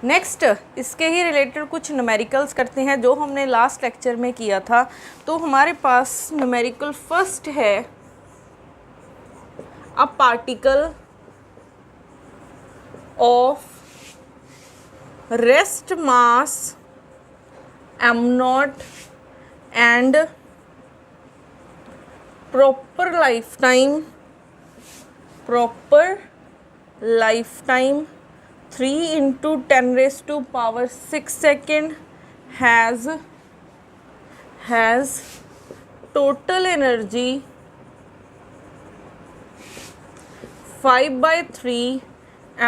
Next इसके ही related कुछ numericals करते हैं जो हमने लास्ट लेक्चर में किया था। तो हमारे पास न्यूमेरिकल फर्स्ट है a particle of rest mass m0 and proper lifetime 3 into 10 raised to power 6 second has total energy 5/3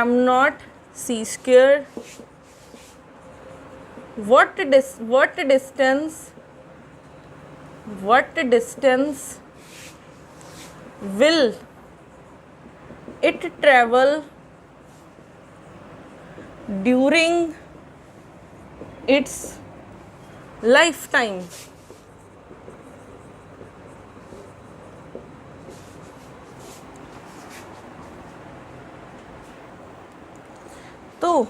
m0 c square. What distance will it travel during its lifetime? तो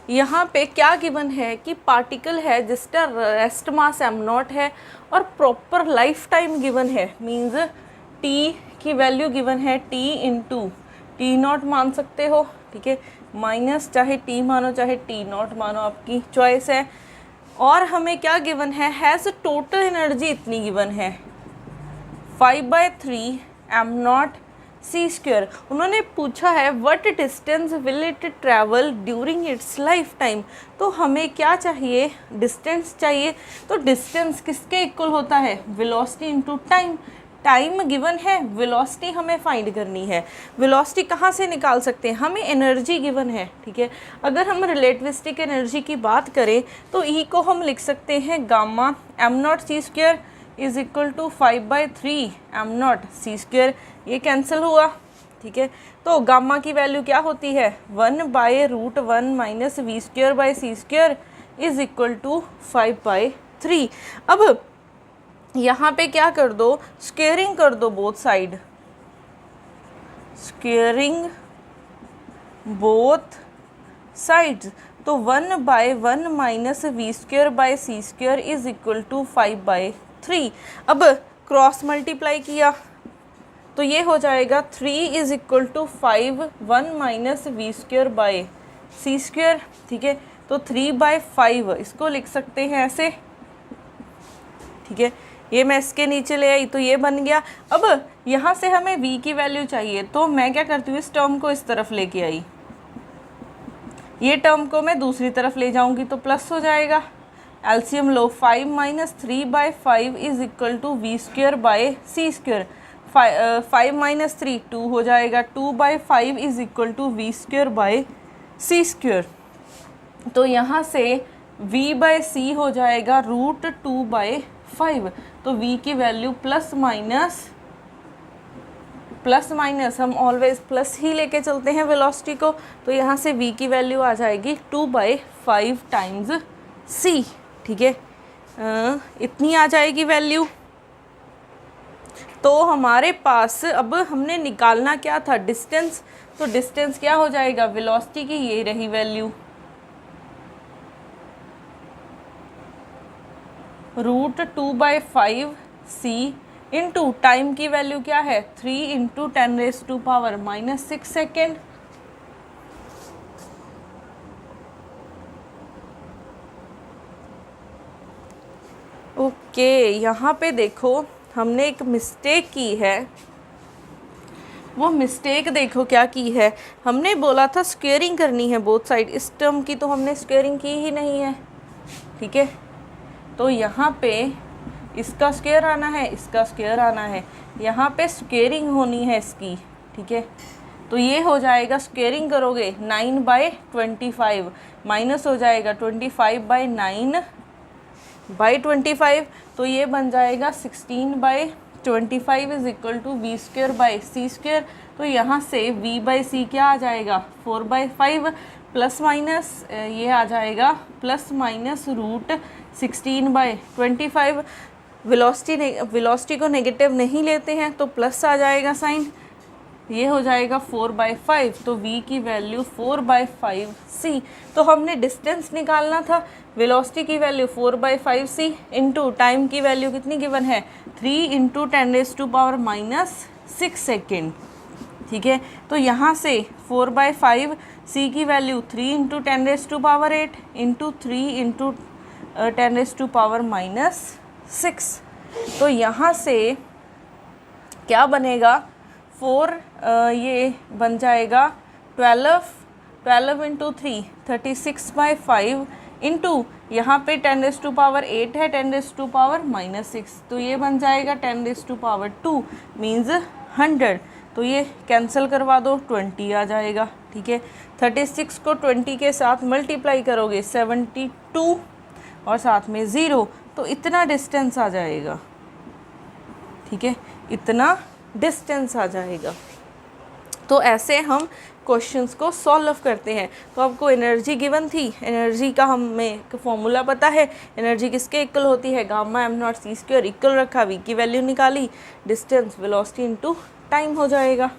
यहाँ पे क्या गिवन है कि particle है जिसका rest mass m0 है और प्रॉपर लाइफ टाइम गिवन है, मीन्स t की वैल्यू गिवन है t इंटू t0 मान सकते हो, ठीक है, माइनस चाहे t मानो चाहे t0 मानो, आपकी चॉइस है। और हमें क्या गिवन है, हैज़ टोटल एनर्जी इतनी गिवन है 5/3 m0 सी स्क्वायर। उन्होंने पूछा है what distance will it travel during its life time. तो हमें क्या चाहिए, डिस्टेंस चाहिए। तो डिस्टेंस किसके इक्वल होता है, velocity into time. Time given है, वेलोसिटी हमें फाइंड करनी है। वेलोसिटी कहाँ से निकाल सकते हैं, हमें एनर्जी गिवन है, ठीक है। अगर हम रिलेटिविस्टिक एनर्जी की बात करें तो ई को हम लिख सकते हैं gamma m0 c square is equal to 5/3 m0 c square. ये कैंसिल हुआ, ठीक है। तो गामा की वैल्यू क्या होती है, 1/√1 minus v square by c square is equal to 5/3। अब यहाँ पे क्या कर दो, स्क्वेयरिंग कर दो both side, squaring both sides. तो 1/1 minus v square by c square is equal to 5/3। अब क्रॉस मल्टीप्लाई किया तो ये हो जाएगा 3 is equal to 5 1 minus v square by c square, ठीक है। तो 3/5 इसको लिख सकते हैं ऐसे, ठीक है। ये मैं इसके नीचे ले आई तो ये बन गया। अब यहाँ से हमें v की वैल्यू चाहिए तो मैं क्या करती हूँ, इस टर्म को इस तरफ लेके आई, ये टर्म को मैं दूसरी तरफ ले जाऊँगी तो प्लस हो जाएगा। एलसीएम लो, 5 minus 3/5 is equal to v square by c square. 5 minus 3 2 हो जाएगा, 2/5 is equal to v square by c square. तो यहाँ से v/c हो जाएगा √2/5। तो v की वैल्यू प्लस माइनस हम ऑलवेज प्लस ही लेके चलते हैं वेलोसिटी को। तो यहाँ से v की वैल्यू आ जाएगी 2/5 टाइम्स c, ठीक है। इतनी आ जाएगी वैल्यू। तो हमारे पास अब हमने निकालना क्या था, डिस्टेंस। तो डिस्टेंस क्या हो जाएगा, वेलोसिटी की ये रही वैल्यू √2/5 c इंटू टाइम की वैल्यू क्या है 3 into 10 raise to power -6 second. Okay, यहाँ पे देखो हमने एक मिस्टेक की है। वो मिस्टेक देखो क्या की है, हमने बोला था स्क्वेयरिंग करनी है बोथ साइड। इस टर्म की तो हमने स्क्वेयरिंग की ही नहीं है, ठीक है। तो यहाँ पे इसका स्क्वायर आना है, इसका स्क्वायर आना है, यहाँ पे स्क्वेयरिंग होनी है इसकी, ठीक है। तो ये हो जाएगा, स्क्वेयरिंग करोगे 9/25 माइनस हो जाएगा 25/9/25, तो ये बन जाएगा 16/25 is equal to v square by c square. तो यहाँ से v/c क्या आ जाएगा 4/5 प्लस माइनस ये आ जाएगा प्लस माइनस √16/25। वेलोसिटी को नेगेटिव नहीं लेते हैं तो प्लस आ जाएगा साइन। ये हो जाएगा 4/5, तो v की वैल्यू 4/5c। तो हमने डिस्टेंस निकालना था, वेलोसिटी की वैल्यू 4/5c इंटू टाइम की वैल्यू कितनी गिवन है 3 इंटू 10⁻⁻6 सेकेंड। ठीक है, तो यहाँ से 4/5c की वैल्यू 3 इंटू 10⁸ इंटू 3 इंटू 10⁻⁻6। तो यहाँ से क्या बनेगा 4 ये बन जाएगा 12 इंटू 3 36/5 इंटू यहाँ पे 10⁸ है 10⁻⁻6, तो ये बन जाएगा 10⁻² मीन्स 100। तो ये कैंसिल करवा दो, 20 आ जाएगा। ठीक है, 36 को 20 के साथ मल्टीप्लाई करोगे 72 और साथ में 0, तो इतना डिस्टेंस आ जाएगा। ठीक है, इतना डिस्टेंस आ जाएगा। तो ऐसे हम क्वेश्चंस को सॉल्व करते हैं। तो आपको एनर्जी गिवन थी, एनर्जी का हमें फॉर्मूला पता है, एनर्जी किसके इक्वल होती है गामा m0c² इक्वल रखा, वी की वैल्यू निकाली, डिस्टेंस वेलोसिटी इनटू टाइम हो जाएगा।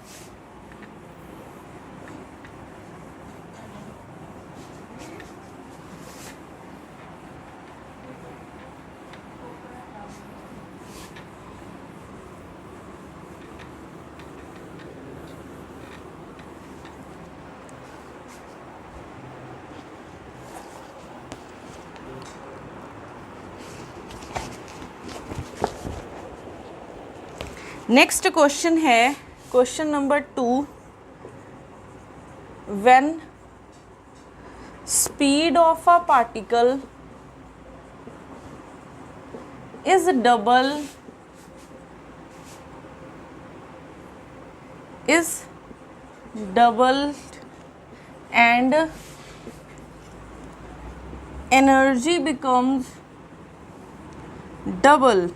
नेक्स्ट क्वेश्चन है question number 2। When speed of a particle is doubled and energy becomes double,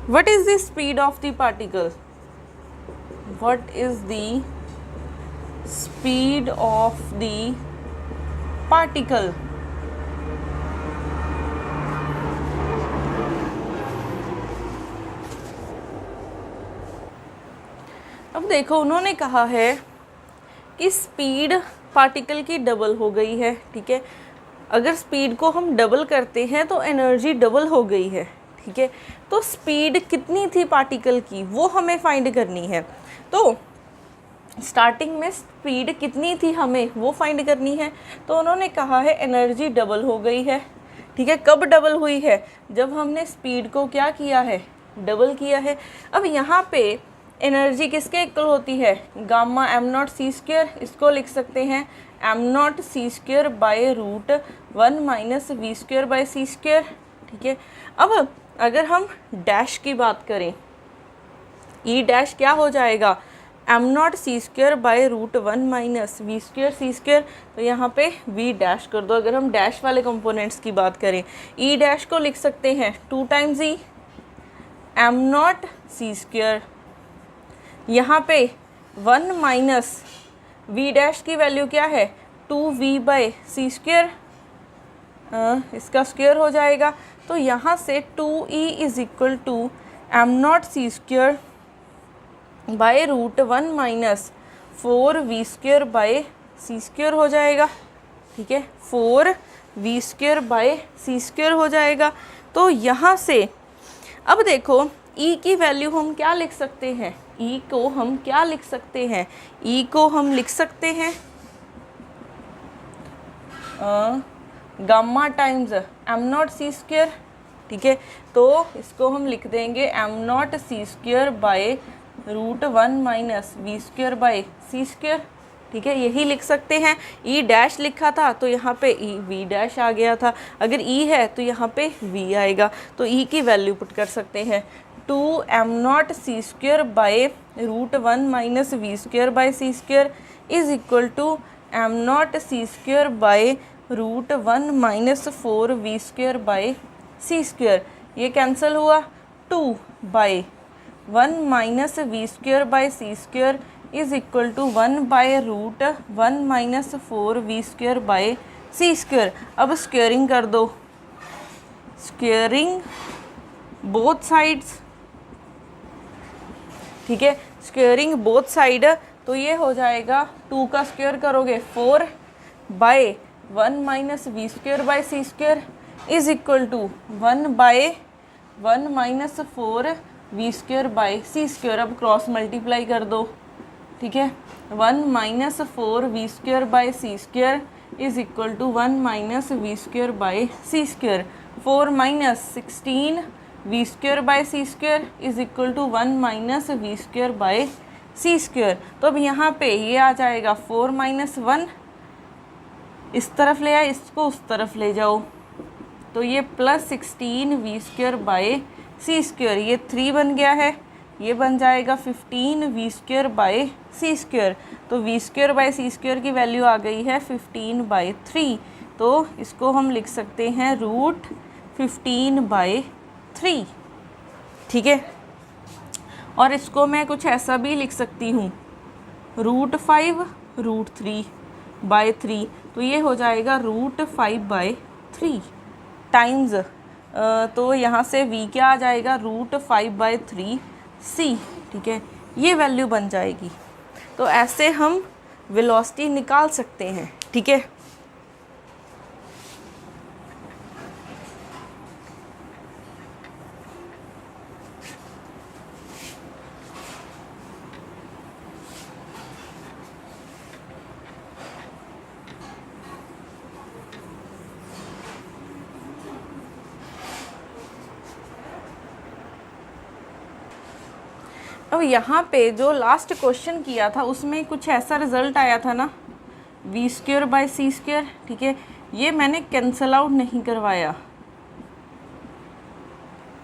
what is the speed of the particle? What is the speed of the particle? अब देखो, उन्होंने कहा है कि speed particle की double हो गई है। ठीक है, अगर स्पीड को हम डबल करते हैं तो एनर्जी डबल हो गई है। ठीक है, तो स्पीड कितनी थी पार्टिकल की वो हमें फाइंड करनी है। तो स्टार्टिंग में स्पीड कितनी थी हमें वो फाइंड करनी है। तो उन्होंने कहा है एनर्जी डबल हो गई है। ठीक है, कब डबल हुई है? जब हमने स्पीड को क्या किया है, डबल किया है। अब यहाँ पे एनर्जी किसके इक्वल होती है? गामा m0c², इसको लिख सकते हैं m0c² by root 1 minus v²/c²। ठीक है, अब अगर हम डैश की बात करें, ई डैश क्या हो जाएगा m0c² by root 1 minus v²c²। तो यहाँ पे v डैश कर दो। अगर हम डैश वाले कंपोनेंट्स की बात करें, ई डैश को लिख सकते हैं 2 टाइम्स ई m0c²। यहाँ पे 1 माइनस v डैश की वैल्यू क्या है 2v/c², इसका स्क्वायर हो जाएगा। तो यहाँ से 2e is equal to m0c² by root 1 minus 4v²/c² हो जाएगा। ठीक है, 4v²/c² हो जाएगा। तो यहाँ से अब देखो e की वैल्यू हम क्या लिख सकते हैं? e को हम क्या लिख सकते हैं? e को हम लिख सकते हैं गामा टाइम्स m0c²। ठीक है, तो इसको हम लिख देंगे m0c² by root 1 minus v²/c²। ठीक है, यही लिख सकते हैं। ई डैश लिखा था तो यहाँ पे ई वी डैश आ गया था। अगर ई है तो यहाँ पे वी आएगा, तो ई की वैल्यू पुट कर सकते हैं 2m0c² by root 1 minus v²/c² is equal to m0c² by root 1 minus 4v²/c²। ये कैंसिल हुआ, 2 by 1 minus v²/c² is equal to 1 by root 1 minus 4v²/c²। अब स्क्वेयरिंग कर दो, स्क्वेयरिंग बोथ साइड्स ठीक है, स्क्वेयरिंग बोथ साइड, तो ये हो जाएगा 2 का स्क्वेयर करोगे 4 by 1 minus v square by c square is equal to 1 by 1 minus 4 v square by c square. अब क्रॉस मल्टीप्लाई कर दो, ठीक है, 1 minus 4 v square by c square is equal to 1 minus v square by c square. 4 minus 16 v square by c square is equal to 1 minus v square by c square. तो अब यहाँ पे ये आ जाएगा 4 माइनस 1, इस तरफ ले आए, इसको उस तरफ ले जाओ, तो ये plus 16 v square by c square, ये 3 बन गया है, ये बन जाएगा 15 v square by c square. तो v square by c square की वैल्यू आ गई है 15 बाय 3, तो इसको हम लिख सकते हैं रूट 15 बाय 3, ठीक है। और इसको मैं कुछ ऐसा भी लिख सकती हूँ, रूट 5 रूट 3 बाय 3, तो ये हो जाएगा रूट 5 बाय 3 टाइम्स, तो यहाँ से v क्या आ जाएगा, रूट 5 बाय 3 c, ठीक है, ये वैल्यू बन जाएगी। तो ऐसे हम वेलोसिटी निकाल सकते हैं, ठीक है। अब यहाँ पे जो लास्ट क्वेश्चन किया था उसमें कुछ ऐसा रिजल्ट आया था ना, v square by c square, ठीक है, ये मैंने कैंसल आउट नहीं करवाया,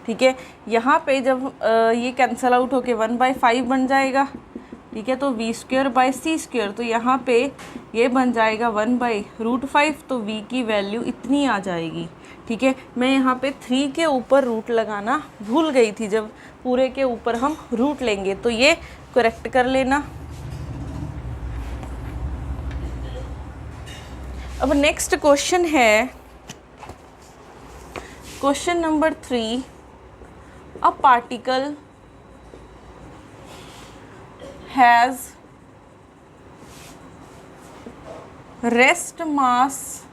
ठीक है। यहाँ पे जब ये कैंसल आउट होके 1/5 बन जाएगा, ठीक है, तो v square by c square, तो यहाँ पे ये बन जाएगा 1/√5, तो v की वैल्यू इतनी आ जाएगी, ठीक है। मैं यहाँ पे 3 के ऊपर रूट लगाना भूल गई थी, जब पूरे के ऊपर हम रूट लेंगे तो ये करेक्ट कर लेना। अब नेक्स्ट क्वेश्चन है question number 3, a particle has rest mass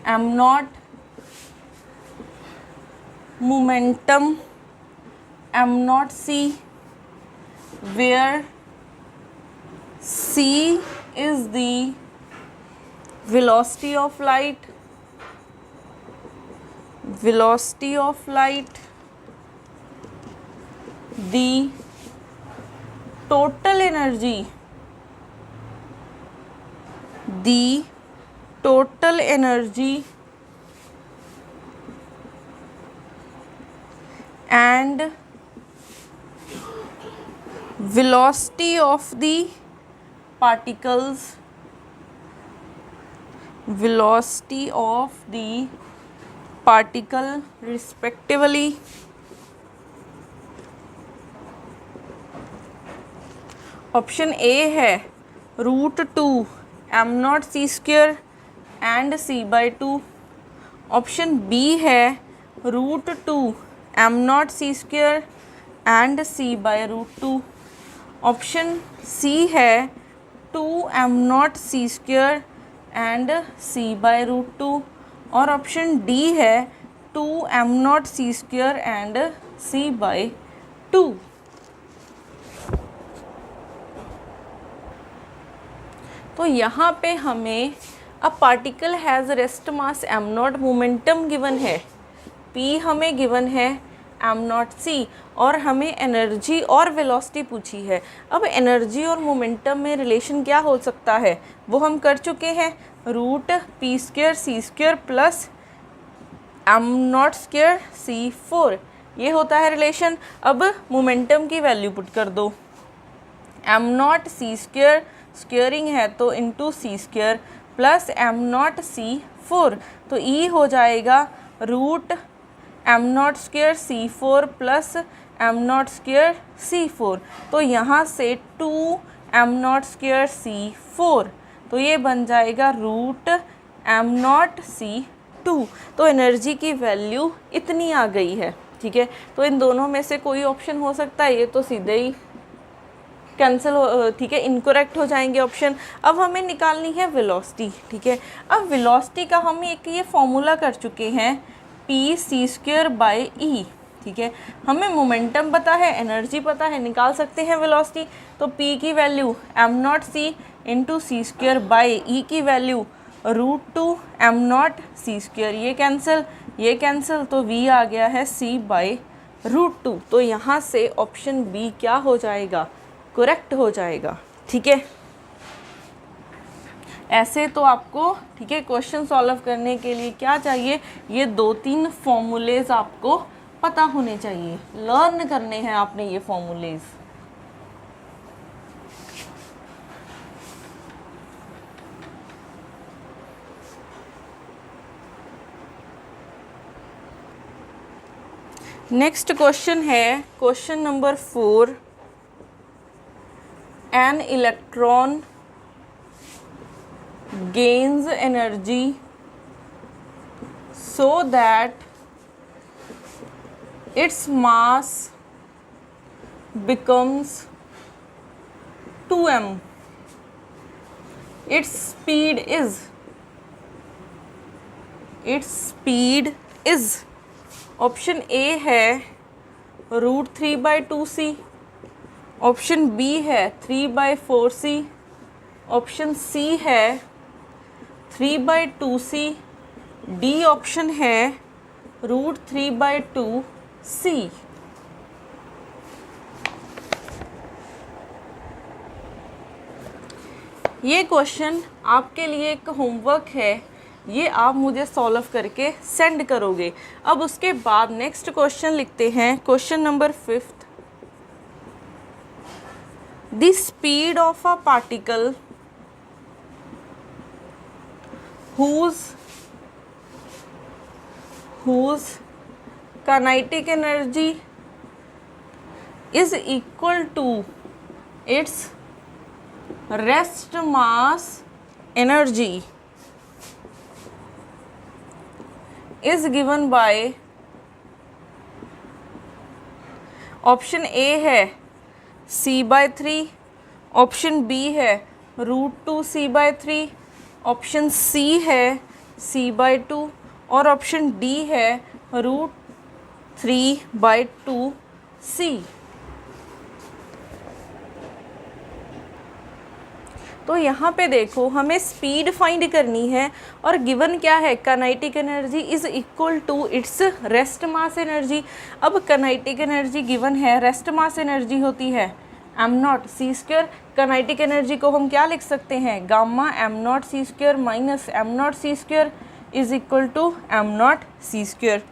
m0, momentum m0c, where c is the velocity of light, the total energy and velocity of the particles, respectively. Option A है √2 m0c square and c/2। Option B है √2 m0c square and c/√2। Option C है 2 m0c square and c/√2। और option D है 2 m0c square and c/2। तो यहाँ पे हमें a particle has rest mass m0, momentum given है p, हमें गिवन है m0c, और हमें एनर्जी और वेलोसिटी पूछी है। अब एनर्जी और मोमेंटम में रिलेशन क्या हो सकता है वो हम कर चुके हैं, √p²c² प्लस m0²c4, ये होता है रिलेशन। अब मोमेंटम की वैल्यू पुट कर दो, m0c² स्क्वेयरिंग है तो इंटू c² प्लस m0c4, तो e हो जाएगा √m0²c4 प्लस m0²c4, तो यहाँ से 2 m0²c4, तो ये बन जाएगा √m0c2। तो एनर्जी की वैल्यू इतनी आ गई है। ठीक है, तो इन दोनों में से कोई ऑप्शन हो सकता है, ये तो सीधे ही कैंसिल हो, ठीक है, इनकरेक्ट हो जाएंगे ऑप्शन। अब हमें निकालनी है वेलोसिटी, ठीक है। अब वेलोसिटी का हम एक ये फॉर्मूला कर चुके हैं पी सी स्क्वायर बाई ई, ठीक है। हमें मोमेंटम पता है, एनर्जी पता है, निकाल सकते हैं वेलोसिटी। तो पी की value m naught c into c square by e की value √2 m naught c square, ये कैंसिल, तो वी आ गया है सी बाई √2। तो यहाँ से ऑप्शन बी क्या हो जाएगा, करेक्ट हो जाएगा, ठीक है। ऐसे तो आपको, ठीक है, क्वेश्चन सॉल्व करने के लिए क्या चाहिए, ये 2-3 फॉर्मूलेज आपको पता होने चाहिए, लर्न करने हैं आपने ये फॉर्मूलेज। नेक्स्ट क्वेश्चन है question number 4। An electron gains energy so that its mass becomes 2m. Its speed is option A है √3/2c, ऑप्शन बी है 3/4c, ऑप्शन सी है 3/2c, डी ऑप्शन है √3/2c। ये क्वेश्चन आपके लिए एक homework है, ये आप मुझे सॉल्व करके सेंड करोगे। अब उसके बाद नेक्स्ट क्वेश्चन लिखते हैं, question number 5। The speed of a particle whose kinetic energy is equal to its rest mass energy is given by option A है c/3, ऑप्शन बी है √2c/3, ऑप्शन सी है c/2 और option D है √3/2c। तो यहाँ पे देखो, हमें स्पीड फाइंड करनी है और गिवन क्या है, kinetic energy is equal to its rest mass energy. अब काइनेटिक एनर्जी गिवन है, रेस्ट मास एनर्जी होती है m naught c square. Kinetic energy को हम क्या लिख सकते हैं, gamma m naught c square minus m naught c square is equal to m naught c square.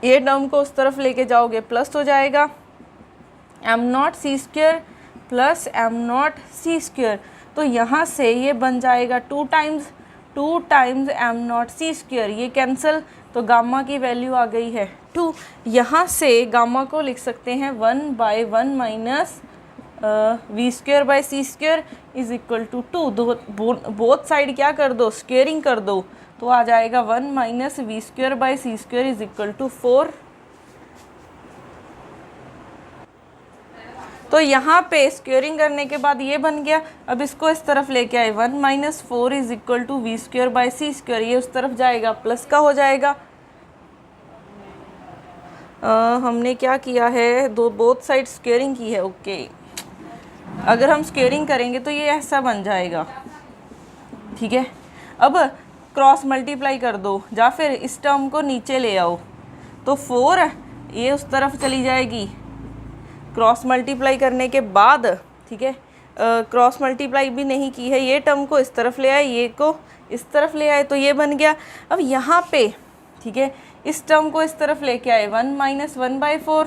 ये टर्म को उस तरफ लेके जाओगे प्लस हो जाएगा, m naught c square plus m naught c square. तो यहाँ से ये बन जाएगा 2 times m naught c square, ये कैंसिल, तो गामा की वैल्यू आ गई है 2। यहाँ से गामा को लिख सकते हैं 1/1 minus v²/c² is equal to 2। Both side क्या कर दो, स्क्वेयरिंग कर दो, तो आ जाएगा 1 minus v²/c² is equal to 4। तो यहाँ पे स्क्वेयरिंग करने के बाद ये बन गया। अब इसको इस तरफ लेके आए, 1 minus 4 is equal to v²/c², ये उस तरफ जाएगा प्लस का हो जाएगा। हमने क्या किया है, बोथ साइड स्क्वेयरिंग की है, ओके। अगर हम स्क्वेयरिंग करेंगे तो ये ऐसा बन जाएगा, ठीक है। अब क्रॉस मल्टीप्लाई कर दो, या फिर इस टर्म को नीचे ले आओ, तो 4 ये उस तरफ चली जाएगी। क्रॉस मल्टीप्लाई करने के बाद, ठीक है, क्रॉस मल्टीप्लाई भी नहीं की है, ये टर्म को इस तरफ ले आए, ये को इस तरफ ले आए, तो ये बन गया। अब यहाँ पे, ठीक है, इस टर्म को इस तरफ लेके आए, 1 माइनस 1/4,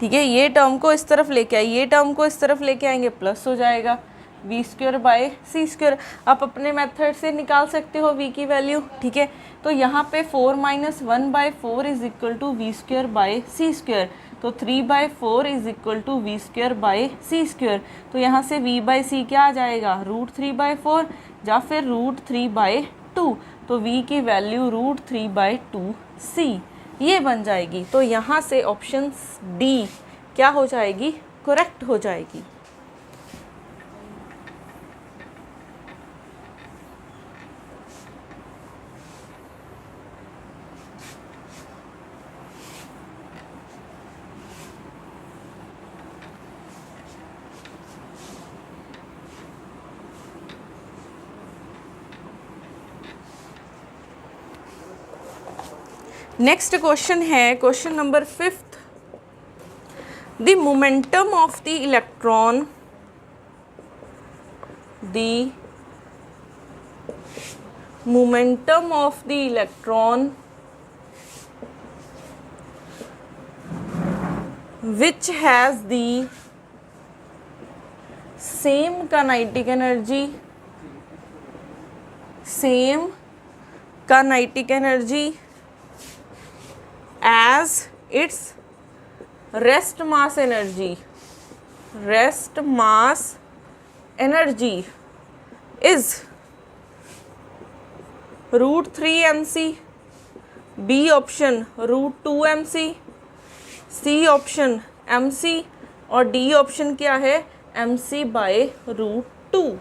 ठीक है, ये टर्म को इस तरफ लेके आए, ये टर्म को इस तरफ लेके आएंगे, प्लस हो जाएगा v²/c²। आप अपने मेथड से निकाल सकते हो v की वैल्यू, ठीक है। तो यहाँ पे 4 minus 1/4 is equal to v²/c², तो 3/4 इज इक्वल टू v²/c²। तो यहाँ से v/c क्या आ जाएगा, √3/4 या फिर √3/2, तो v की वैल्यू √3/2c। ये बन जाएगी। तो यहाँ से ऑप्शन डी क्या हो जाएगी, करेक्ट हो जाएगी। नेक्स्ट क्वेश्चन है question number 5th। The momentum of the electron, the momentum of the electron which has the same kinetic energy, same kinetic energy as its rest mass energy, rest mass energy is √3 mc, B option √2 mc, C option mc और D option क्या है, mc/√2।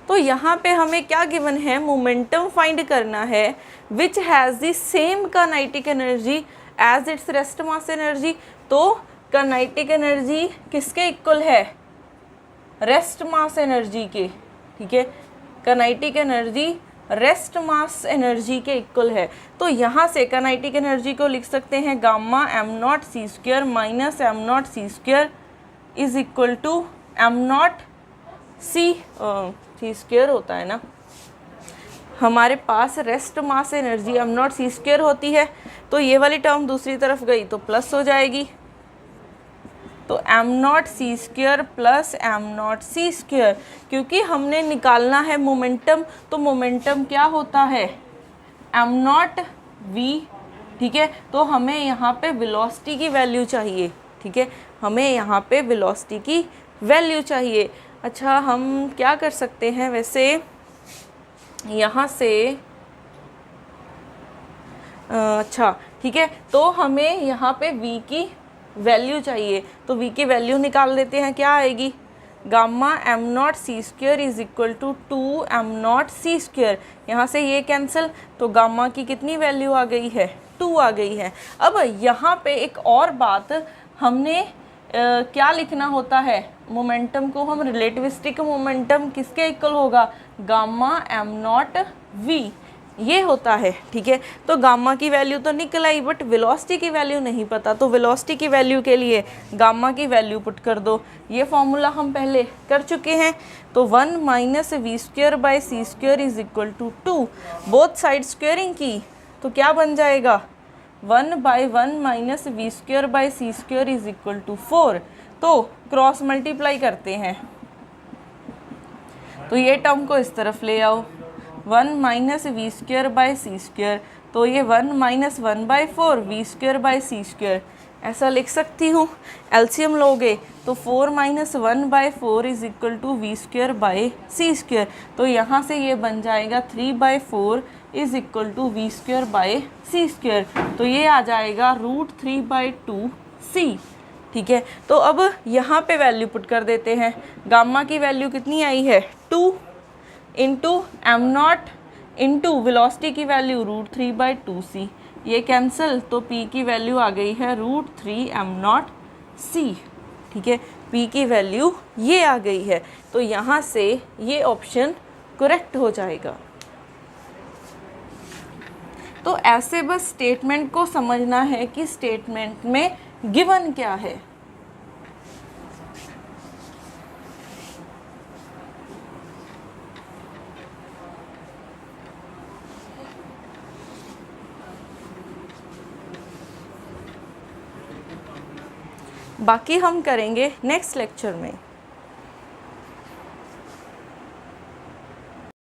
तो यहाँ पे हमें क्या given है, momentum find करना है which has the same kinetic energy as its rest mass energy. तो काइनेटिक एनर्जी किसके इक्वल है, रेस्ट मास एनर्जी के, ठीक है, kinetic energy rest mass energy के इक्वल है। तो यहाँ से काइनेटिक एनर्जी को लिख सकते हैं gamma m0 c² minus m0 c² is equal to m0 c² होता है ना, हमारे पास rest mass energy m0 c² होती है। तो ये वाली टर्म दूसरी तरफ गई तो प्लस हो जाएगी। तो m0 c² plus m0 c², क्योंकि हमने निकालना है मोमेंटम, तो मोमेंटम क्या होता है, m0 v, ठीक है। तो हमें यहाँ पे वेलोसिटी की वैल्यू चाहिए, ठीक है, हमें यहाँ पे वेलोसिटी की वैल्यू चाहिए। अच्छा, हम क्या कर सकते हैं वैसे, यहाँ से अच्छा ठीक है, तो हमें यहाँ पे v की वैल्यू चाहिए, तो v की वैल्यू निकाल देते हैं। क्या आएगी, gamma m0 c² is equal to 2 m0 c²। यहाँ से ये कैंसिल, तो गामा की कितनी वैल्यू आ गई है, 2 आ गई है। अब यहाँ पे एक और बात, हमने क्या लिखना होता है, मोमेंटम को हम रिलेटिविस्टिक मोमेंटम किसके इक्वल होगा, गामा m0 v, ये होता है, ठीक है। तो गामा की वैल्यू तो निकल आई, बट वेलोसिटी की वैल्यू नहीं पता, तो वेलोसिटी की वैल्यू के लिए गामा की वैल्यू पुट कर दो। ये फॉर्मूला हम पहले कर चुके हैं। तो 1 minus v²/c² is equal to 2, both side squaring की, तो क्या बन जाएगा, 1/1 minus v²/c² is equal to 4। तो क्रॉस मल्टीप्लाई करते हैं, तो ये टर्म को इस तरफ ले आओ, 1 माइनस v²/c², तो ये 1 माइनस 1/4 v²/c², ऐसा लिख सकती हूँ। एलसीएम लोगे तो 4 minus 1/4 is equal to v²/c², तो यहाँ से ये बन जाएगा 3/4 इज इक्वल टू v²/c², तो ये आ जाएगा √3/2c, ठीक है। तो अब यहाँ पे वैल्यू पुट कर देते हैं। गामा की वैल्यू कितनी आई है, 2 इंटू m0 इंटू वेलोसिटी की वैल्यू √3/2c, ये कैंसिल, तो p की वैल्यू आ गई है √3 m0c, ठीक है, p की वैल्यू ये आ गई है। तो यहाँ से ये ऑप्शन करेक्ट हो जाएगा। तो ऐसे बस स्टेटमेंट को समझना है कि स्टेटमेंट में गिवन क्या है। बाकी हम करेंगे नेक्स्ट लेक्चर में।